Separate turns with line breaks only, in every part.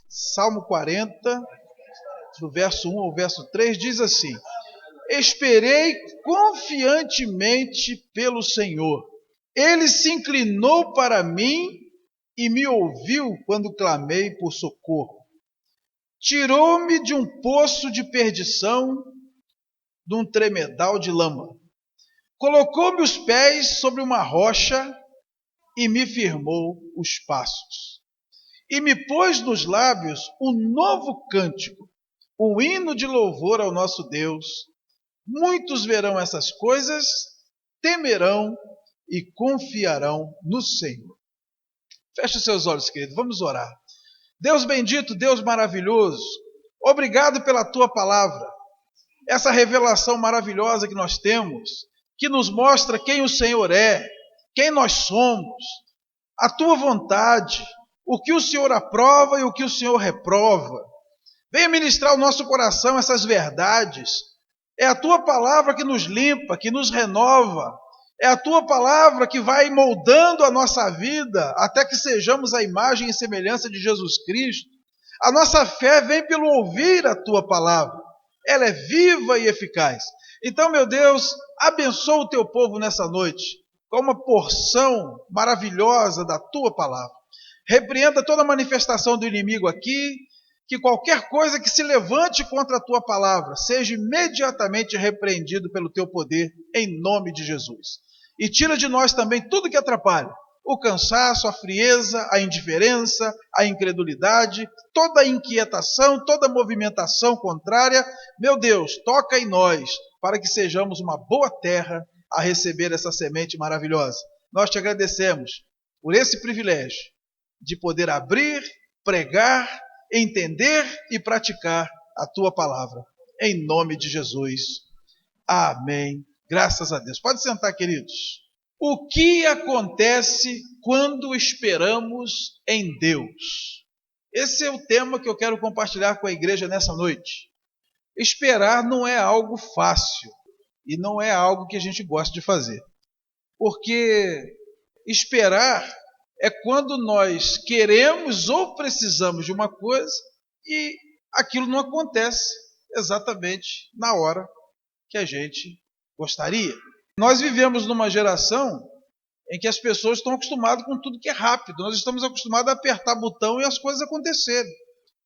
Salmo 40, do verso 1 ao verso 3, diz assim: Esperei confiantemente pelo Senhor. Ele se inclinou para mim e me ouviu quando clamei por socorro. Tirou-me de um poço de perdição, de um tremedal de lama. Colocou-me os pés sobre uma rocha e me firmou os passos. E me pôs nos lábios um novo cântico, um hino de louvor ao nosso Deus. Muitos verão essas coisas, temerão e confiarão no Senhor. Feche seus olhos, querido, vamos orar. Deus bendito, Deus maravilhoso, obrigado pela tua palavra, essa revelação maravilhosa que nós temos, que nos mostra quem o Senhor é, quem nós somos, a tua vontade, o que o Senhor aprova e o que o Senhor reprova. Venha ministrar ao nosso coração essas verdades. É a tua palavra que nos limpa, que nos renova. É a tua palavra que vai moldando a nossa vida até que sejamos a imagem e semelhança de Jesus Cristo. A nossa fé vem pelo ouvir a tua palavra. Ela é viva e eficaz. Então, meu Deus, abençoa o teu povo nessa noite com uma porção maravilhosa da tua palavra. Repreenda toda manifestação do inimigo aqui, que qualquer coisa que se levante contra a tua palavra seja imediatamente repreendido pelo teu poder, em nome de Jesus. E tira de nós também tudo que atrapalha, o cansaço, a frieza, a indiferença, a incredulidade, toda a inquietação, toda a movimentação contrária. Meu Deus, toca em nós, para que sejamos uma boa terra a receber essa semente maravilhosa. Nós te agradecemos por esse privilégio de poder abrir, pregar, entender e praticar a tua palavra. Em nome de Jesus. Amém. Graças a Deus. Pode sentar, queridos. O que acontece quando esperamos em Deus? Esse é o tema que eu quero compartilhar com a igreja nessa noite. Esperar não é algo fácil e não é algo que a gente gosta de fazer. Porque esperar é quando nós queremos ou precisamos de uma coisa e aquilo não acontece exatamente na hora que a gente gostaria. Nós vivemos numa geração em que as pessoas estão acostumadas com tudo que é rápido. Nós estamos acostumados a apertar botão e as coisas acontecerem.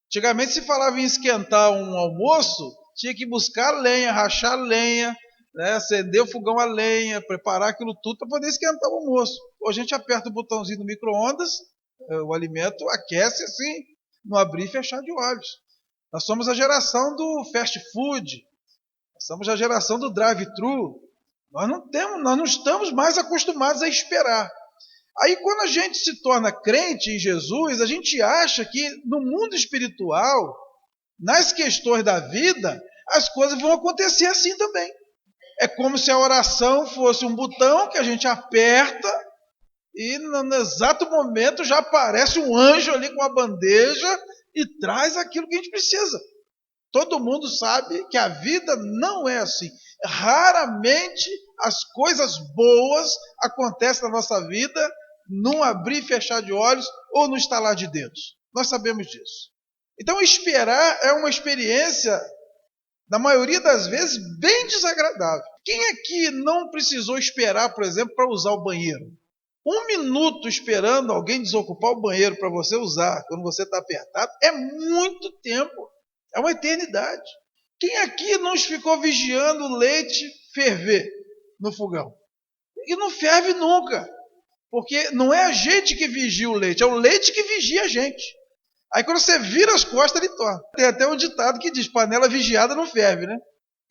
Antigamente se falava em esquentar um almoço, tinha que buscar lenha, rachar lenha, acender o fogão a lenha, preparar aquilo tudo para poder esquentar o almoço. Hoje a gente aperta o botãozinho do micro-ondas, o alimento aquece assim, no abrir e fechar de olhos. Nós somos a geração do fast food, nós somos a geração do drive-thru. Nós não estamos mais acostumados a esperar. Aí quando a gente se torna crente em Jesus, a gente acha que no mundo espiritual, nas questões da vida, as coisas vão acontecer assim também. É como se a oração fosse um botão que a gente aperta e no exato momento já aparece um anjo ali com a bandeja e traz aquilo que a gente precisa. Todo mundo sabe que a vida não é assim. Raramente as coisas boas acontecem na nossa vida num abrir e fechar de olhos ou no estalar de dedos. Nós sabemos disso. Então esperar é uma experiência, na maioria das vezes, bem desagradável. Quem aqui não precisou esperar, por exemplo, para usar o banheiro? 1 minuto esperando alguém desocupar o banheiro para você usar, quando você está apertado, é muito tempo. É uma eternidade. Quem aqui não ficou vigiando o leite ferver no fogão? E não ferve nunca. Porque não é a gente que vigia o leite, é o leite que vigia a gente. Aí quando você vira as costas, ele torna. Tem até um ditado que diz, panela vigiada não ferve, né?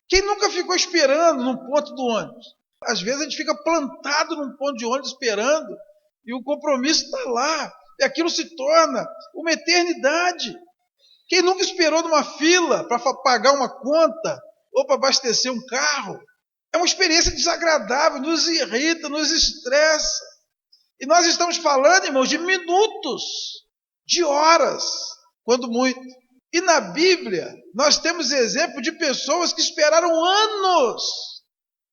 Quem nunca ficou esperando num ponto do ônibus? Às vezes a gente fica plantado num ponto de ônibus esperando e o compromisso está lá. E aquilo se torna uma eternidade. Quem nunca esperou numa fila para pagar uma conta ou para abastecer um carro? É uma experiência desagradável, nos irrita, nos estressa. E nós estamos falando, irmãos, de minutos, de horas, quando muito. E na Bíblia, nós temos exemplo de pessoas que esperaram anos,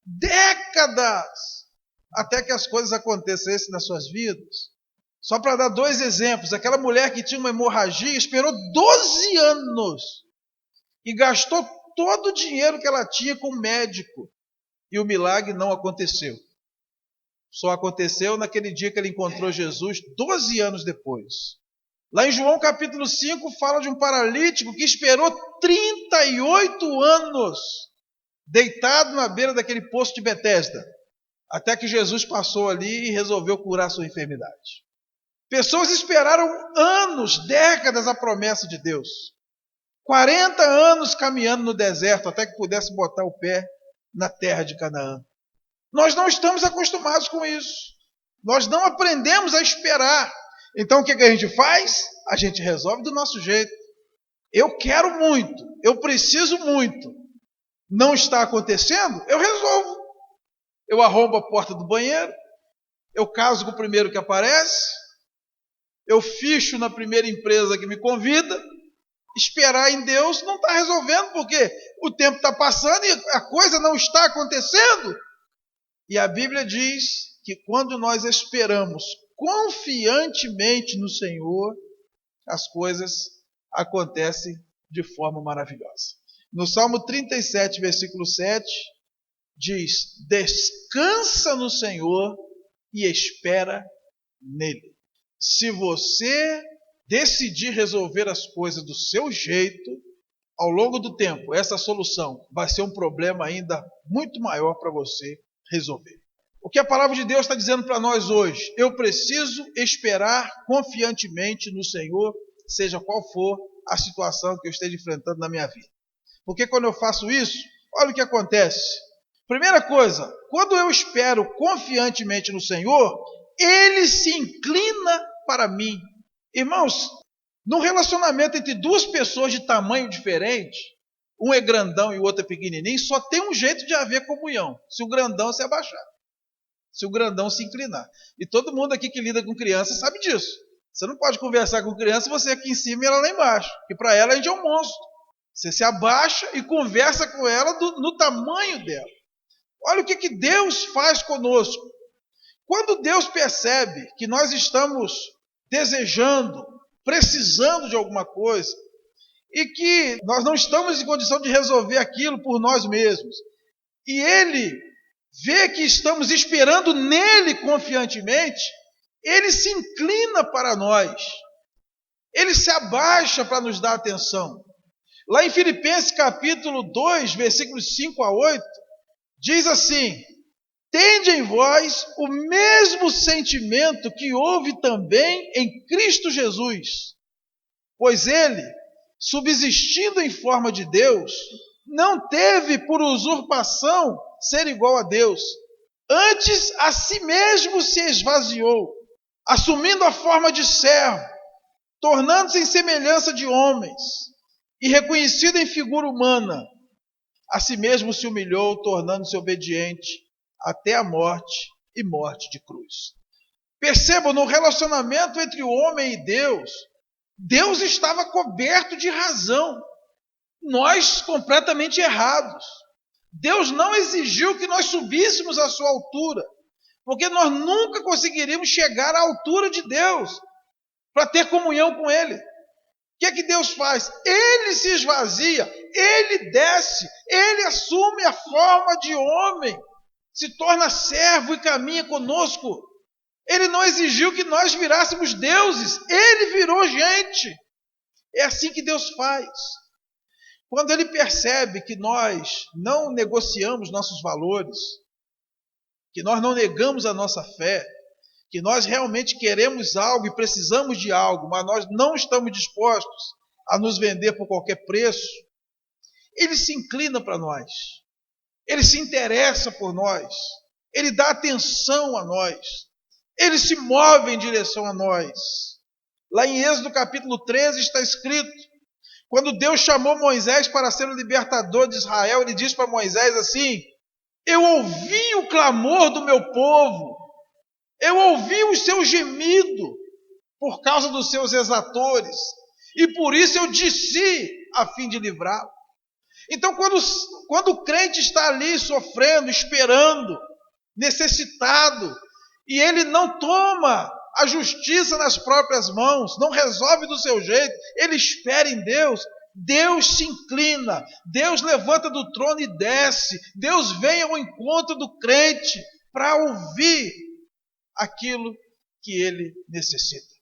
décadas, até que as coisas acontecessem nas suas vidas. Só para dar 2 exemplos, aquela mulher que tinha uma hemorragia esperou 12 anos e gastou todo o dinheiro que ela tinha com o médico. E o milagre não aconteceu. Só aconteceu naquele dia que ele encontrou Jesus, 12 anos depois. Lá em João capítulo 5 fala de um paralítico que esperou 38 anos deitado na beira daquele poço de Betesda, até que Jesus passou ali e resolveu curar sua enfermidade. Pessoas esperaram anos, décadas a promessa de Deus. 40 anos caminhando no deserto até que pudesse botar o pé na terra de Canaã. Nós não estamos acostumados com isso. Nós não aprendemos a esperar. Então o que a gente faz? A gente resolve do nosso jeito. Eu quero muito, eu preciso muito. Não está acontecendo? Eu resolvo. Eu arrombo a porta do banheiro, eu caso com o primeiro que aparece, eu ficho na primeira empresa que me convida. Esperar em Deus não está resolvendo, porque o tempo está passando e a coisa não está acontecendo. E a Bíblia diz que quando nós esperamos confiantemente no Senhor, as coisas acontecem de forma maravilhosa. No Salmo 37, versículo 7, diz: descansa no Senhor e espera nele. Se você decidir resolver as coisas do seu jeito, ao longo do tempo, essa solução vai ser um problema ainda muito maior para você resolver. O que a palavra de Deus está dizendo para nós hoje? Eu preciso esperar confiantemente no Senhor, seja qual for a situação que eu esteja enfrentando na minha vida. Porque quando eu faço isso, olha o que acontece. Primeira coisa, quando eu espero confiantemente no Senhor, Ele se inclina para mim. Irmãos, num relacionamento entre duas pessoas de tamanho diferente, um é grandão e o outro é pequenininho, só tem um jeito de haver comunhão: se o grandão se abaixar, se o grandão se inclinar. E todo mundo aqui que lida com criança sabe disso. Você não pode conversar com criança, você aqui em cima e ela lá embaixo, porque para ela a gente é um monstro. Você se abaixa e conversa com ela no tamanho dela. Olha o que Deus faz conosco. Quando Deus percebe que nós estamos desejando, precisando de alguma coisa, e que nós não estamos em condição de resolver aquilo por nós mesmos, e Ele vê que estamos esperando nele confiantemente, Ele se inclina para nós, Ele se abaixa para nos dar atenção. Lá em Filipenses capítulo 2, versículos 5 a 8, diz assim: tende em vós o mesmo sentimento que houve também em Cristo Jesus, pois ele, subsistindo em forma de Deus, não teve por usurpação ser igual a Deus. Antes a si mesmo se esvaziou, assumindo a forma de servo, tornando-se em semelhança de homens, e reconhecido em figura humana, a si mesmo se humilhou, tornando-se obediente até a morte e morte de cruz. Percebam, no relacionamento entre o homem e Deus, Deus estava coberto de razão, nós completamente errados. Deus não exigiu que nós subíssemos à sua altura, porque nós nunca conseguiríamos chegar à altura de Deus para ter comunhão com Ele. O que é que Deus faz? Ele se esvazia, Ele desce, Ele assume a forma de homem, se torna servo e caminha conosco. Ele não exigiu que nós virássemos deuses, Ele virou gente. É assim que Deus faz. Quando Ele percebe que nós não negociamos nossos valores, que nós não negamos a nossa fé, que nós realmente queremos algo e precisamos de algo, mas nós não estamos dispostos a nos vender por qualquer preço, Ele se inclina para nós, Ele se interessa por nós, Ele dá atenção a nós, Ele se move em direção a nós. Lá em Êxodo capítulo 13 está escrito, quando Deus chamou Moisés para ser o libertador de Israel, Ele diz para Moisés assim: eu ouvi o clamor do meu povo, eu ouvi o seu gemido por causa dos seus exatores, e por isso eu desci a fim de livrá-lo. Então, quando o crente está ali sofrendo, esperando, necessitado, e ele não toma a justiça nas próprias mãos, não resolve do seu jeito, ele espera em Deus, Deus se inclina, Deus levanta do trono e desce, Deus vem ao encontro do crente para ouvir aquilo que ele necessita.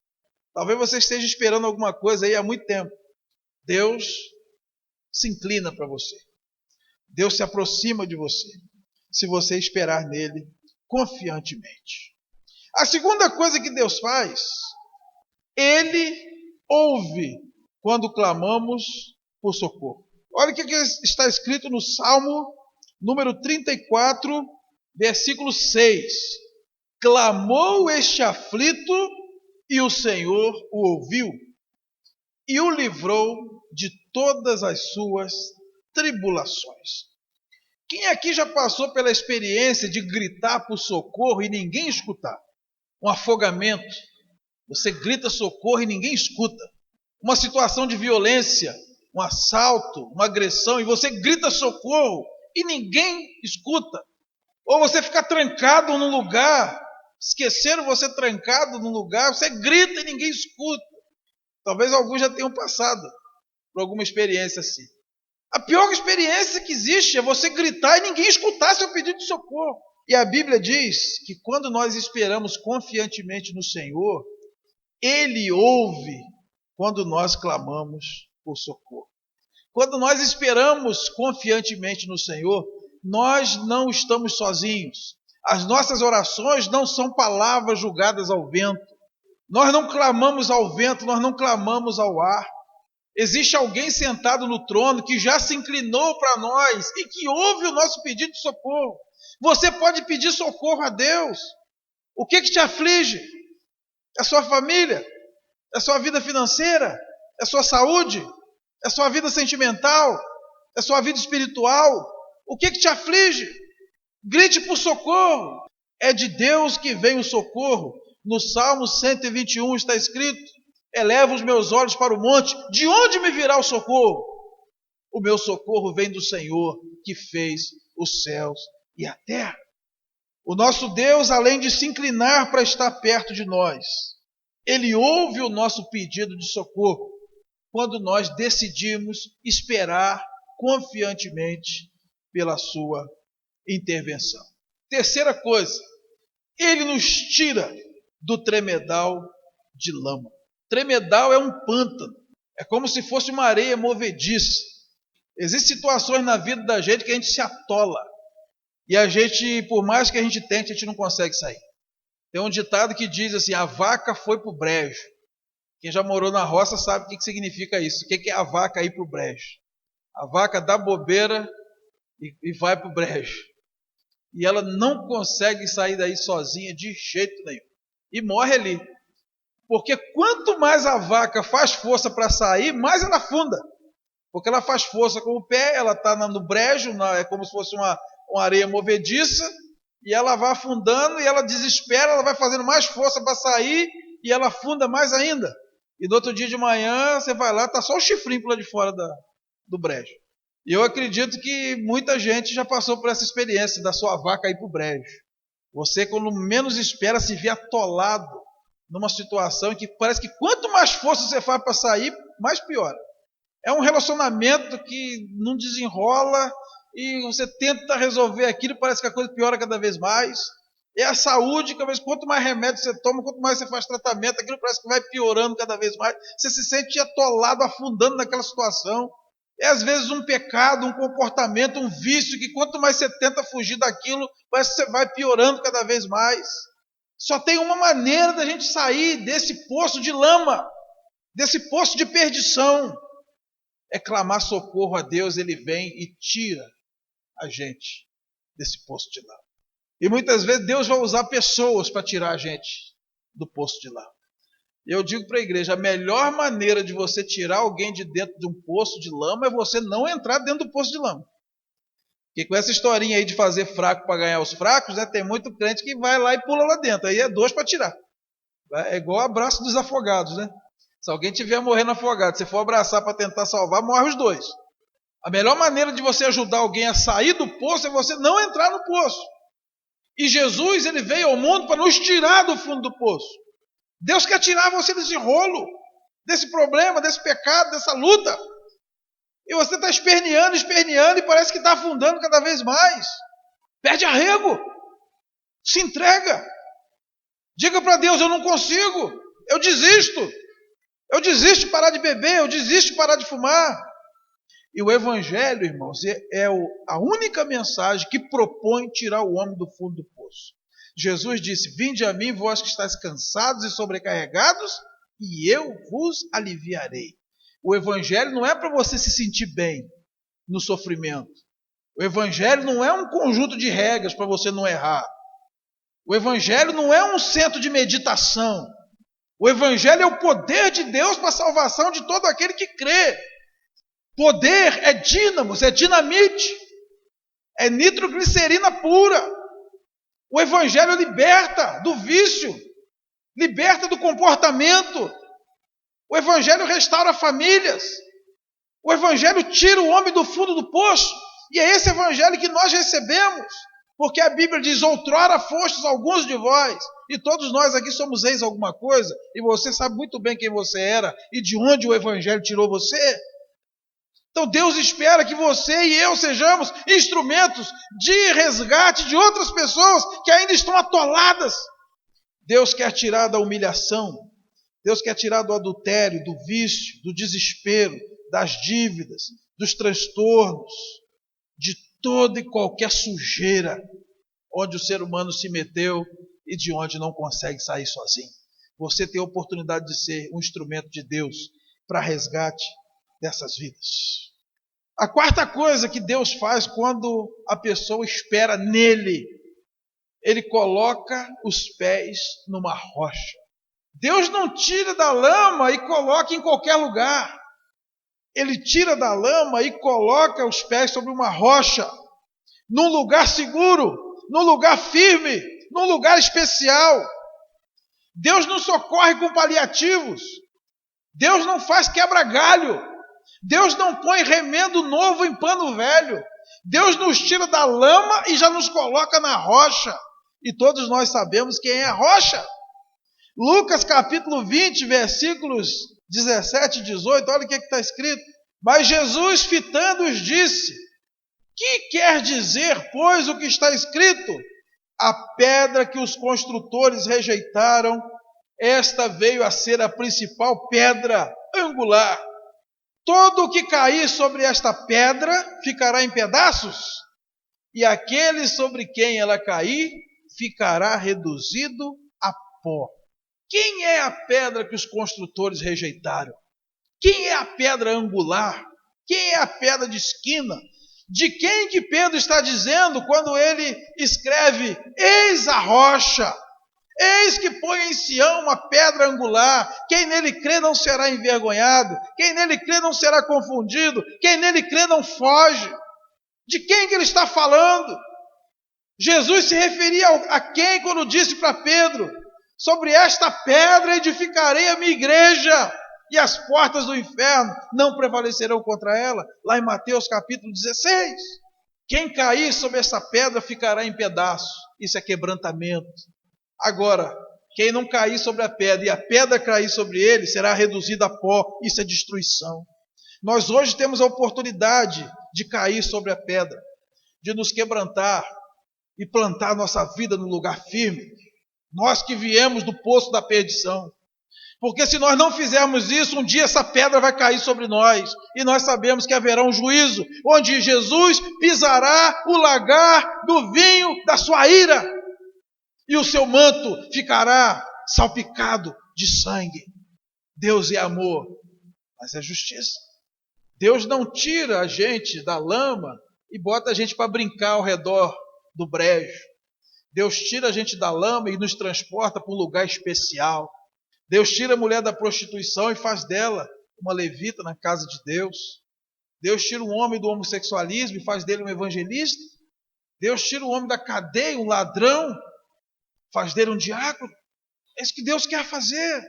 Talvez você esteja esperando alguma coisa aí há muito tempo. Deus se inclina para você. Deus se aproxima de você, se você esperar nele confiantemente. A segunda coisa que Deus faz, ele ouve quando clamamos por socorro. Olha o que está escrito no Salmo número 34, versículo 6. Clamou este aflito e o Senhor o ouviu e o livrou de todas as suas tribulações. Quem aqui já passou pela experiência de gritar por socorro e ninguém escutar? Um afogamento, você grita socorro e ninguém escuta. Uma situação de violência, um assalto, uma agressão, e você grita socorro e ninguém escuta. Ou você fica trancado num lugar, esqueceram você trancado num lugar, você grita e ninguém escuta. Talvez alguns já tenham passado por alguma experiência assim. A pior experiência que existe é você gritar e ninguém escutar seu pedido de socorro. E a Bíblia diz que quando nós esperamos confiantemente no Senhor, Ele ouve quando nós clamamos por socorro. Quando nós esperamos confiantemente no Senhor, nós não estamos sozinhos. As nossas orações não são palavras jogadas ao vento. Nós não clamamos ao vento, nós não clamamos ao ar. Existe alguém sentado no trono que já se inclinou para nós e que ouve o nosso pedido de socorro. Você pode pedir socorro a Deus. O que te aflige? É a sua família? É a sua vida financeira? É a sua saúde? É a sua vida sentimental? É a sua vida espiritual? O que te aflige? Grite por socorro. É de Deus que vem o socorro. No Salmo 121 está escrito: eleva os meus olhos para o monte, de onde me virá o socorro? O meu socorro vem do Senhor, que fez os céus e a terra. O nosso Deus, além de se inclinar para estar perto de nós, Ele ouve o nosso pedido de socorro quando nós decidimos esperar confiantemente pela sua intervenção. Terceira coisa, Ele nos tira do tremedal de lama. Tremedal é um pântano, é como se fosse uma areia movediça. Existem situações na vida da gente que a gente se atola. E a gente, por mais que a gente tente, a gente não consegue sair. Tem um ditado que diz assim: a vaca foi para o brejo. Quem já morou na roça sabe o que significa isso. O que é a vaca ir para o brejo? A vaca dá bobeira e vai para o brejo. E ela não consegue sair daí sozinha de jeito nenhum. E morre ali. Porque quanto mais a vaca faz força para sair, mais ela afunda. Porque ela faz força com o pé, ela está no brejo, é como se fosse uma areia movediça, e ela vai afundando, e ela desespera, ela vai fazendo mais força para sair, e ela afunda mais ainda. E no outro dia de manhã, você vai lá, está só o chifrinho lá de fora do brejo. E eu acredito que muita gente já passou por essa experiência da sua vaca ir para o brejo. Você, quando menos espera, se vê atolado numa situação em que parece que quanto mais força você faz para sair, mais piora. É um relacionamento que não desenrola e você tenta resolver aquilo e parece que a coisa piora cada vez mais. É a saúde, quanto mais remédio você toma, quanto mais você faz tratamento, aquilo parece que vai piorando cada vez mais. Você se sente atolado, afundando naquela situação. É às vezes um pecado, um comportamento, um vício, que quanto mais você tenta fugir daquilo, parece que você vai piorando cada vez mais. Só tem uma maneira da gente sair desse poço de lama, desse poço de perdição. É clamar socorro a Deus, Ele vem e tira a gente desse poço de lama. E muitas vezes Deus vai usar pessoas para tirar a gente do poço de lama. Eu digo para a igreja, a melhor maneira de você tirar alguém de dentro de um poço de lama é você não entrar dentro do poço de lama. Porque com essa historinha aí de fazer fraco para ganhar os fracos, né, tem muito crente que vai lá e pula lá dentro. Aí é dois para tirar. É igual o abraço dos afogados, né? Se alguém estiver morrendo afogado, se for abraçar para tentar salvar, morre os dois. A melhor maneira de você ajudar alguém a sair do poço é você não entrar no poço. E Jesus, Ele veio ao mundo para nos tirar do fundo do poço. Deus quer tirar você desse rolo, desse problema, desse pecado, dessa luta. E você está esperneando e parece que está afundando cada vez mais. Perde arrego. Se entrega. Diga para Deus, eu não consigo. Eu desisto. Eu desisto de parar de beber. Eu desisto de parar de fumar. E o Evangelho, irmãos, é a única mensagem que propõe tirar o homem do fundo do poço. Jesus disse, vinde a mim, vós que estáis cansados e sobrecarregados, e eu vos aliviarei. O Evangelho não é para você se sentir bem no sofrimento. O Evangelho não é um conjunto de regras para você não errar. O Evangelho não é um centro de meditação. O Evangelho é o poder de Deus para a salvação de todo aquele que crê. Poder é dínamos, é dinamite, é nitroglicerina pura. O Evangelho liberta do vício, liberta do comportamento. O Evangelho restaura famílias. O Evangelho tira o homem do fundo do poço. E é esse Evangelho que nós recebemos. Porque a Bíblia diz, outrora fostes alguns de vós. E todos nós aqui somos ex alguma coisa. E você sabe muito bem quem você era e de onde o Evangelho tirou você. Então Deus espera que você e eu sejamos instrumentos de resgate de outras pessoas que ainda estão atoladas. Deus quer tirar da humilhação. Deus quer tirar do adultério, do vício, do desespero, das dívidas, dos transtornos, de toda e qualquer sujeira onde o ser humano se meteu e de onde não consegue sair sozinho. Você tem a oportunidade de ser um instrumento de Deus para resgate dessas vidas. A quarta coisa que Deus faz quando a pessoa espera nele, ele coloca os pés numa rocha. Deus não tira da lama e coloca em qualquer lugar. Ele tira da lama e coloca os pés sobre uma rocha, num lugar seguro, num lugar firme, num lugar especial. Deus não socorre com paliativos. Deus não faz quebra-galho. Deus não põe remendo novo em pano velho. Deus nos tira da lama e já nos coloca na rocha. E todos nós sabemos quem é a rocha. Lucas capítulo 20, versículos 17 e 18, olha o que está escrito. Mas Jesus, fitando-os, disse, que quer dizer, pois, o que está escrito? A pedra que os construtores rejeitaram, esta veio a ser a principal pedra angular. Todo o que cair sobre esta pedra ficará em pedaços, e aquele sobre quem ela cair ficará reduzido a pó. Quem é a pedra que os construtores rejeitaram? Quem é a pedra angular? Quem é a pedra de esquina? De quem que Pedro está dizendo quando ele escreve, eis a rocha, eis que põe em Sião uma pedra angular, quem nele crê não será envergonhado, quem nele crê não será confundido, quem nele crê não foge. De quem que ele está falando? Jesus se referia a quem quando disse para Pedro, sobre esta pedra edificarei a minha igreja, e as portas do inferno não prevalecerão contra ela, lá em Mateus capítulo 16. Quem cair sobre essa pedra ficará em pedaços, isso é quebrantamento. Agora, quem não cair sobre a pedra e a pedra cair sobre ele, será reduzida a pó, isso é destruição. Nós hoje temos a oportunidade de cair sobre a pedra, de nos quebrantar e plantar nossa vida no lugar firme. Nós que viemos do poço da perdição. Porque se nós não fizermos isso, um dia essa pedra vai cair sobre nós. E nós sabemos que haverá um juízo, onde Jesus pisará o lagar do vinho da sua ira. E o seu manto ficará salpicado de sangue. Deus é amor, mas é justiça. Deus não tira a gente da lama e bota a gente para brincar ao redor do brejo. Deus tira a gente da lama e nos transporta para um lugar especial. Deus tira a mulher da prostituição e faz dela uma levita na casa de Deus. Deus tira o homem do homossexualismo e faz dele um evangelista. Deus tira o homem da cadeia, um ladrão, faz dele um diácono. É isso que Deus quer fazer.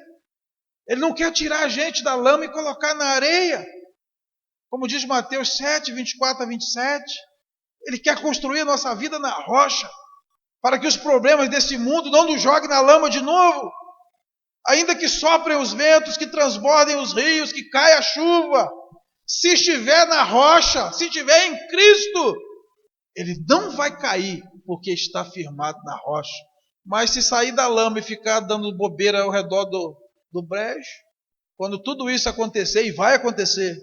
Ele não quer tirar a gente da lama e colocar na areia. Como diz Mateus 7, 24 a 27. Ele quer construir a nossa vida na rocha, para que os problemas desse mundo não nos joguem na lama de novo. Ainda que soprem os ventos, que transbordem os rios, que caia a chuva, se estiver na rocha, se estiver em Cristo, ele não vai cair, porque está firmado na rocha. Mas se sair da lama e ficar dando bobeira ao redor do brejo, quando tudo isso acontecer, e vai acontecer,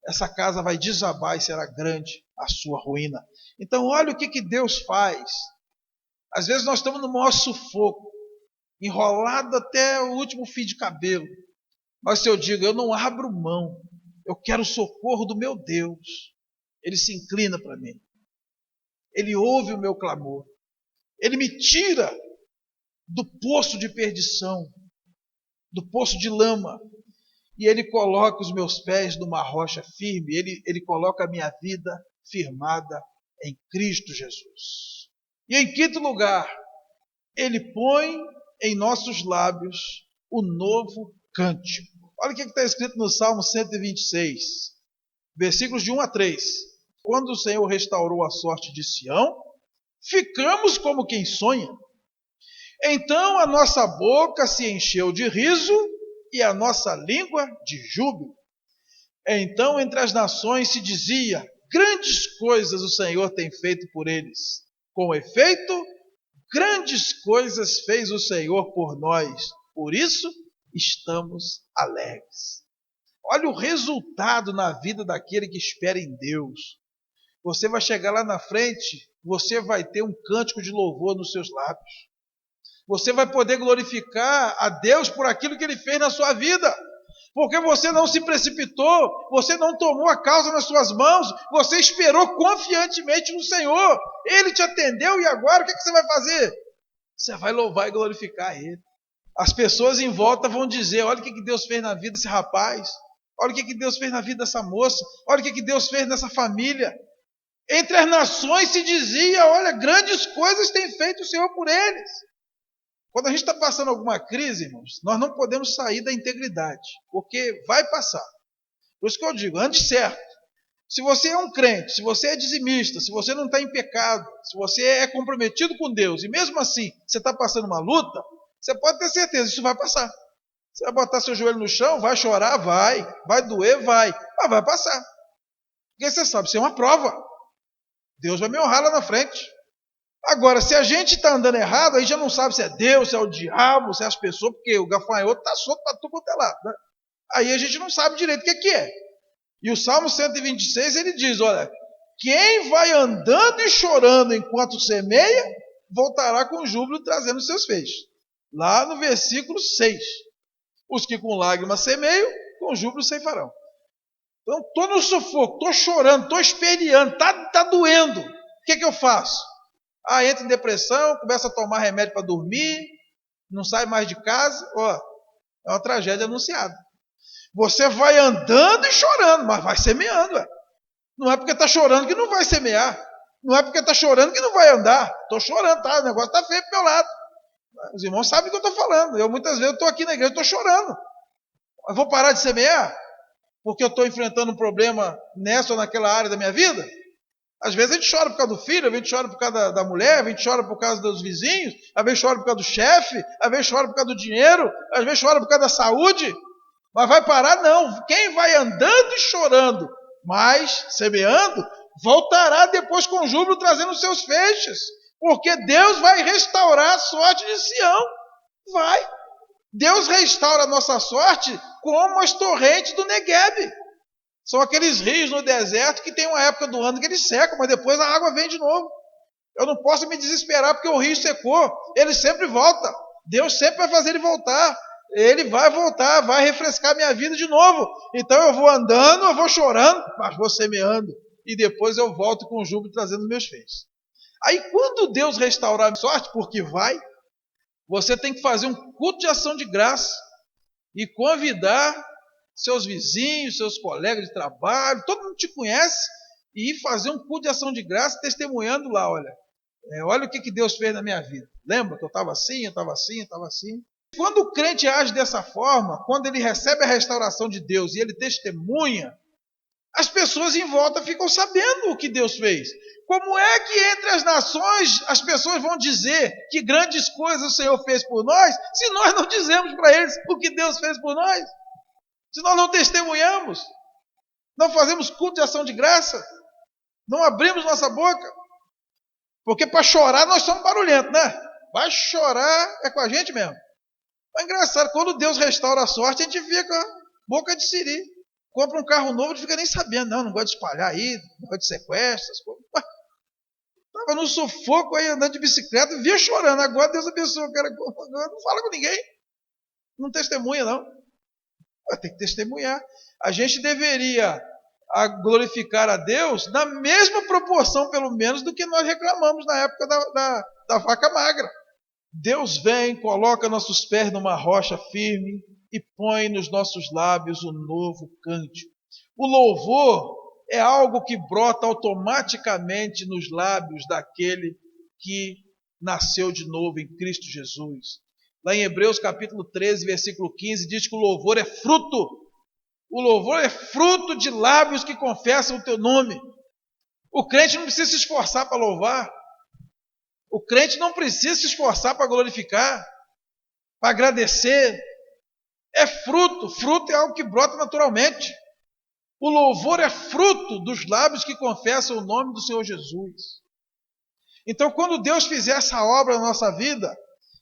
essa casa vai desabar e será grande a sua ruína. Então olha o que Deus faz. Às vezes nós estamos no maior sufoco, enrolado até o último fio de cabelo. Mas se eu digo, eu não abro mão, eu quero o socorro do meu Deus, ele se inclina para mim. Ele ouve o meu clamor. Ele me tira do poço de perdição, do poço de lama. E ele coloca os meus pés numa rocha firme. Ele coloca a minha vida firmada em Cristo Jesus. E em quinto lugar, ele põe em nossos lábios o novo cântico. Olha o que está escrito no Salmo 126, versículos de 1 a 3. Quando o Senhor restaurou a sorte de Sião, ficamos como quem sonha. Então a nossa boca se encheu de riso e a nossa língua de júbilo. Então entre as nações se dizia, grandes coisas o Senhor tem feito por eles. Com efeito, grandes coisas fez o Senhor por nós. Por isso, estamos alegres. Olha o resultado na vida daquele que espera em Deus. Você vai chegar lá na frente, você vai ter um cântico de louvor nos seus lábios. Você vai poder glorificar a Deus por aquilo que Ele fez na sua vida. Porque você não se precipitou, você não tomou a causa nas suas mãos, você esperou confiantemente no Senhor. Ele te atendeu e agora o que você vai fazer? Você vai louvar e glorificar Ele. As pessoas em volta vão dizer, olha o que Deus fez na vida desse rapaz, olha o que Deus fez na vida dessa moça, olha o que Deus fez nessa família. Entre as nações se dizia, olha, grandes coisas tem feito o Senhor por eles. Quando a gente está passando alguma crise, irmãos, nós não podemos sair da integridade, porque vai passar. Por isso que eu digo, ande certo. Se você é um crente, se você é dizimista, se você não está em pecado, se você é comprometido com Deus, e mesmo assim você está passando uma luta, você pode ter certeza, isso vai passar. Você vai botar seu joelho no chão, vai chorar, vai doer, mas vai passar. Porque você sabe, isso é uma prova. Deus vai me honrar lá na frente. Agora, se a gente está andando errado, a gente já não sabe se é Deus, se é o diabo, se é as pessoas, porque o gafanhoto está solto para tudo quanto é lado, né? Aí a gente não sabe direito o que é. E o Salmo 126, ele diz, olha, quem vai andando e chorando enquanto semeia, voltará com júbilo trazendo seus feixes. Lá no versículo 6. Os que com lágrimas semeiam, com júbilo ceifarão. Então, estou no sufoco, estou chorando, estou esperneando, está doendo. O que eu faço? Entra em depressão, começa a tomar remédio para dormir, não sai mais de casa, é uma tragédia anunciada. Você vai andando e chorando, mas vai semeando. Não é porque está chorando que não vai semear. Não é porque está chorando que não vai andar. Estou chorando, tá? O negócio está feio para o meu lado. Os irmãos sabem do que eu estou falando. Eu muitas vezes estou aqui na igreja e estou chorando. Eu vou parar de semear? Porque eu estou enfrentando um problema nessa ou naquela área da minha vida? Às vezes a gente chora por causa do filho, às vezes a gente chora por causa da mulher, às vezes a gente chora por causa dos vizinhos, às vezes chora por causa do chefe, às vezes chora por causa do dinheiro, às vezes chora por causa da saúde. Mas vai parar? Não. Quem vai andando e chorando, mas semeando, voltará depois com júbilo trazendo os seus feixes. Porque Deus vai restaurar a sorte de Sião. Vai. Deus restaura a nossa sorte como as torrentes do Negueb. São aqueles rios no deserto que tem uma época do ano que eles secam, mas depois a água vem de novo. Eu não posso me desesperar porque o rio secou. Ele sempre volta. Deus sempre vai fazer ele voltar. Ele vai voltar, vai refrescar minha vida de novo. Então eu vou andando, eu vou chorando, mas vou semeando. E depois eu volto com júbilo trazendo meus feixes. Aí quando Deus restaurar a sorte, porque vai, você tem que fazer um culto de ação de graça e convidar seus vizinhos, seus colegas de trabalho, todo mundo te conhece, e fazer um culto de ação de graça testemunhando lá, olha o que Deus fez na minha vida. Lembra que eu estava assim, eu estava assim, eu estava assim. Quando o crente age dessa forma, quando ele recebe a restauração de Deus e ele testemunha, as pessoas em volta ficam sabendo o que Deus fez. Como é que entre as nações as pessoas vão dizer que grandes coisas o Senhor fez por nós, se nós não dizemos para eles o que Deus fez por nós? Se nós não testemunhamos, não fazemos culto de ação de graça, não abrimos nossa boca, porque para chorar nós somos barulhentos, né? Vai chorar é com a gente mesmo. É engraçado, quando Deus restaura a sorte, a gente fica boca de siri. Compra um carro novo, não fica nem sabendo. Não gosta de espalhar aí, não gosta de sequestros. Estava no sufoco aí, andando de bicicleta, via chorando. Agora Deus abençoa o cara. Agora não fala com ninguém. Não testemunha, não. Tem que testemunhar. A gente deveria glorificar a Deus na mesma proporção, pelo menos, do que nós reclamamos na época da vaca magra. Deus vem, coloca nossos pés numa rocha firme e põe nos nossos lábios um novo cântico. O louvor é algo que brota automaticamente nos lábios daquele que nasceu de novo em Cristo Jesus. Lá em Hebreus capítulo 13, versículo 15, diz que o louvor é fruto. O louvor é fruto de lábios que confessam o teu nome. O crente não precisa se esforçar para louvar. O crente não precisa se esforçar para glorificar, para agradecer. É fruto. Fruto é algo que brota naturalmente. O louvor é fruto dos lábios que confessam o nome do Senhor Jesus. Então, quando Deus fizer essa obra na nossa vida,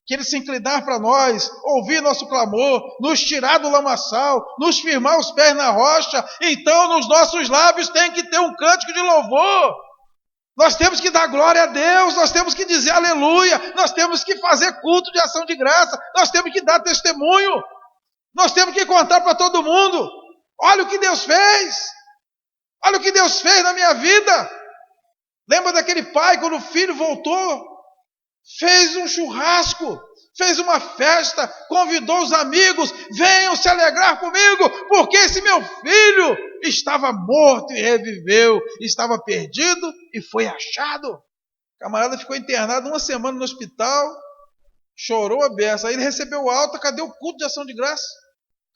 que Ele se inclinar para nós, ouvir nosso clamor, nos tirar do lamaçal, nos firmar os pés na rocha, então nos nossos lábios tem que ter um cântico de louvor. Nós temos que dar glória a Deus, nós temos que dizer aleluia, nós temos que fazer culto de ação de graça, nós temos que dar testemunho, nós temos que contar para todo mundo. Olha o que Deus fez, olha o que Deus fez na minha vida. Lembra daquele pai quando o filho voltou? Fez um churrasco, fez uma festa, convidou os amigos, venham se alegrar comigo, porque esse meu filho estava morto e reviveu, estava perdido e foi achado. O camarada ficou internado uma semana no hospital, chorou a beça, aí ele recebeu alta. Cadê o culto de ação de graça?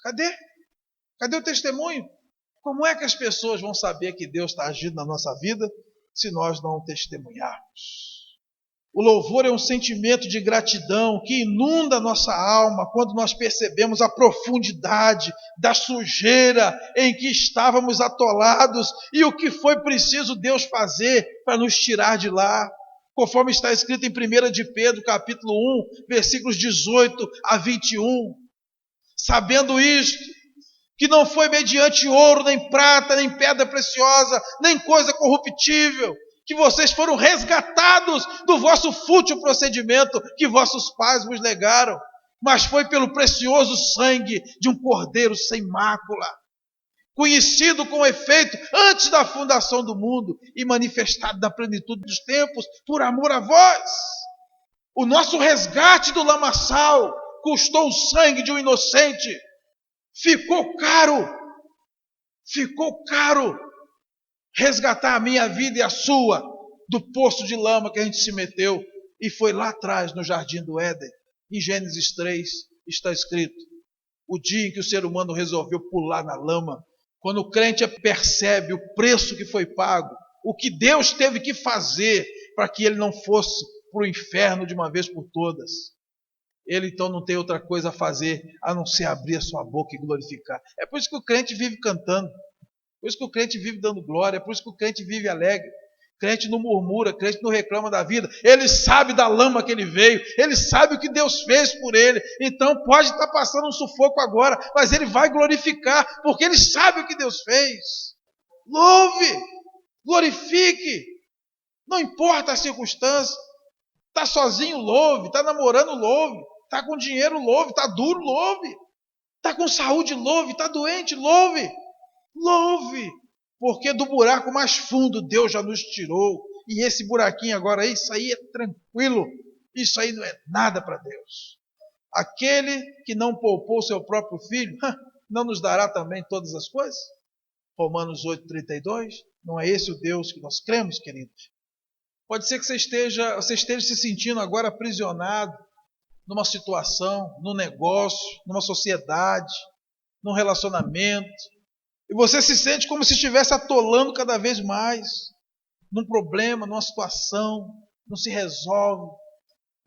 Cadê? Cadê o testemunho? Como é que as pessoas vão saber que Deus está agindo na nossa vida se nós não testemunharmos? O louvor é um sentimento de gratidão que inunda a nossa alma quando nós percebemos a profundidade da sujeira em que estávamos atolados e o que foi preciso Deus fazer para nos tirar de lá. Conforme está escrito em 1 de Pedro, capítulo 1, versículos 18 a 21. Sabendo isto, que não foi mediante ouro, nem prata, nem pedra preciosa, nem coisa corruptível, que vocês foram resgatados do vosso fútil procedimento que vossos pais vos legaram, mas foi pelo precioso sangue de um cordeiro sem mácula, conhecido com efeito antes da fundação do mundo e manifestado na plenitude dos tempos por amor a vós. O nosso resgate do lamaçal custou o sangue de um inocente. Ficou caro resgatar a minha vida e a sua do poço de lama que a gente se meteu. E foi lá atrás, no jardim do Éden. Em Gênesis 3 está escrito: o dia em que o ser humano resolveu pular na lama, quando o crente percebe o preço que foi pago, o que Deus teve que fazer para que ele não fosse para o inferno de uma vez por todas, ele então não tem outra coisa a fazer a não ser abrir a sua boca e glorificar. É por isso que o crente vive cantando, por isso que o crente vive dando glória, é por isso que o crente vive alegre. Crente não murmura, crente não reclama da vida. Ele sabe da lama que ele veio, ele sabe o que Deus fez por ele. Então pode estar passando um sufoco agora, mas ele vai glorificar, porque ele sabe o que Deus fez. Louve, glorifique, não importa a circunstância. Está sozinho, louve. Está namorando, louve. Está com dinheiro, louve. Está duro, louve. Está com saúde, louve. Está doente, louve. Louve. Porque do buraco mais fundo Deus já nos tirou. E esse buraquinho agora, isso aí é tranquilo. Isso aí não é nada para Deus. Aquele que não poupou seu próprio filho, não nos dará também todas as coisas? Romanos 8,32. Não é esse o Deus que nós cremos, queridos? Pode ser que você esteja se sentindo agora aprisionado numa situação, num negócio, numa sociedade, num relacionamento. E você se sente como se estivesse atolando cada vez mais num problema, numa situação, não se resolve.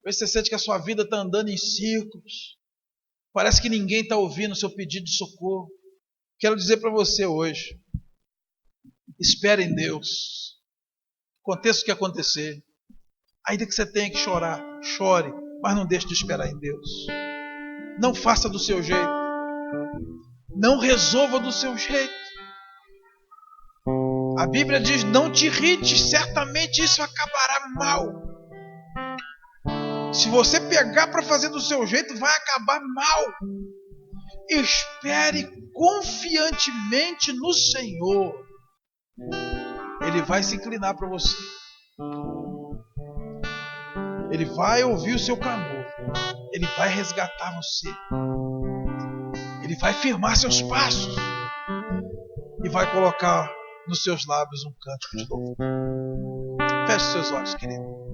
Você sente que a sua vida está andando em círculos. Parece que ninguém está ouvindo o seu pedido de socorro. Quero dizer para você hoje, espere em Deus. Aconteça o que acontecer. Ainda que você tenha que chorar, chore, mas não deixe de esperar em Deus. Não faça do seu jeito. Não resolva do seu jeito. A Bíblia diz, não te irrites, certamente isso acabará mal. Se você pegar para fazer do seu jeito, vai acabar mal. Espere confiantemente no Senhor. Ele vai se inclinar para você. Ele vai ouvir o seu clamor. Ele vai resgatar você. Ele vai firmar seus passos. E vai colocar nos seus lábios um cântico de louvor. Feche seus olhos, querido.